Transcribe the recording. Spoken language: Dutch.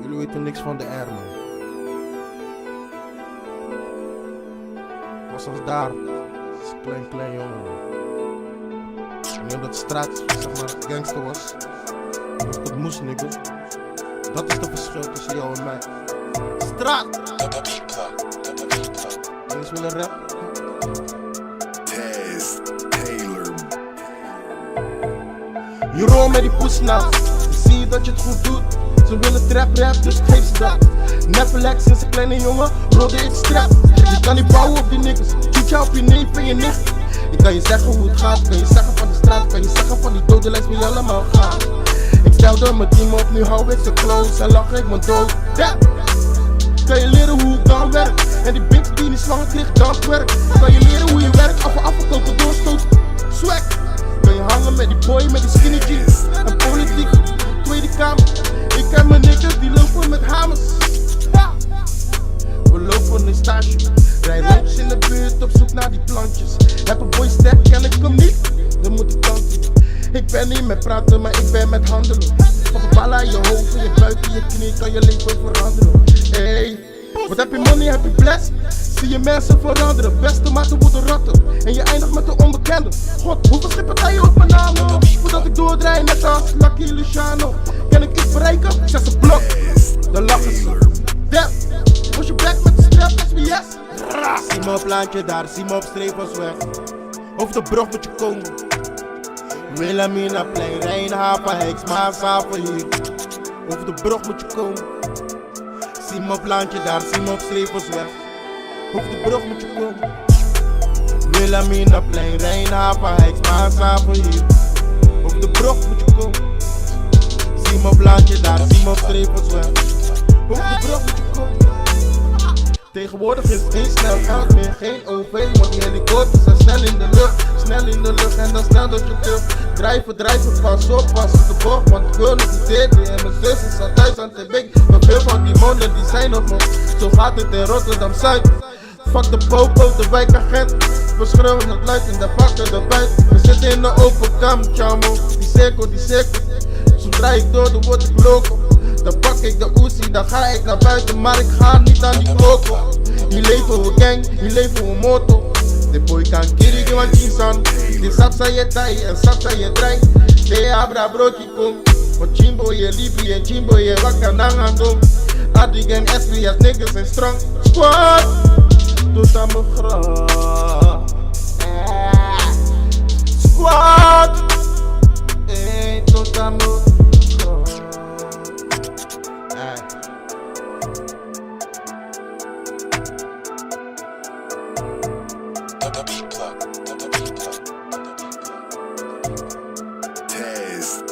Jullie weten niks van de R, man. Was als daar, als klein jongen, man. En omdat straat, zeg maar, gangster was, dat moest, nigga. Dat is het verschil tussen jou en mij. Straat! Jongens willen rap. Je rol met die poesnaast, zie je dat je het goed doet. Ze willen trap rap, dus geef ze dat. Netflix sinds een kleine jongen, rolde ik strap. Je kan niet bouwen op die niggas, cheat jou op je neef en je nicht. Ik kan je zeggen hoe het gaat, kan je zeggen van de straat, kan je zeggen van die dode lijst wie allemaal gaan. Ik stelde mijn team op, nu hou ik ze close en lach ik me dood. Kan je leren hoe het dan werkt, en die bitch die niet slangen kreeg dan werk. Kan je leren hoe je werkt, afkopen, doorstoten, swag. Kan je hangen met die boy, met die skinny jeans en politiek, Tweede Kamer. Ik ken mijn niggas, die lopen met hamers. We lopen in stage, rij loops in de buurt op zoek naar die plantjes. Heb een boy sterk, ken ik hem niet, dan moet ik kanten. Ik ben niet met praten, maar ik ben met handelen. Op een bal aan je hoofd, in je buik, in je knie, kan je leven veranderen. Hey, wat heb je money, heb je bless? Zie je mensen veranderen, beste maten worden ratten. En je eindigt met een onbekende. God, hoeveel schippen ga je op mijn naam? Voordat ik doordraai net als Lucky Luciano. Kan ik iets bereiken? Zet ze blok, dan lachen ze. Damn, was je back met de strap, SBS? Zie me op laantje daar, zie me op Streversweg. Over de brug moet je komen. Wilhelminaplein, Rijnhaven, Heiksmaashaven hier. Over de brug moet je komen. Zie me op laantje daar, zie me op Streversweg. Over de brug moet je komen. Wilhelminaplein, Rijnhaven, Heiksmaashaven hier. Over de brug moet je komen. Zie me op laantje daar, zie me op Streversweg. Over de brug moet je komen. Tegenwoordig is geen snel geld meer, geen OV, want die helikopters zijn snel in de lucht. Snel in de lucht en dan snel dat je durft. Drijven, pas op de bocht, want ik wil niet die en mijn zus is al thuis aan het bek. Maar veel van die monden die zijn op me, zo gaat het in Rotterdam-Zuid. Fuck de popo, de wijkagent, we schreeuwen het luid en de pakken de buit. We zitten in de open kam, chamo, die cirkel. Zodra ik door, dan word ik loco. Dan pak ik de Uzi, dan ga ik naar buiten, maar ik ga niet aan die koko. Hier leven we gang, hier leven we moto. De boy kan kiri want kinsan. Die sapsa je tai en sapsa je trein. De abra broodje kom. Want chimbo je liefie en chimbo je wakker nangandom. Adi gang SBS niggas en strong. Squad, tot aan mijn graag. Squad, tot aan mijn graag. Test.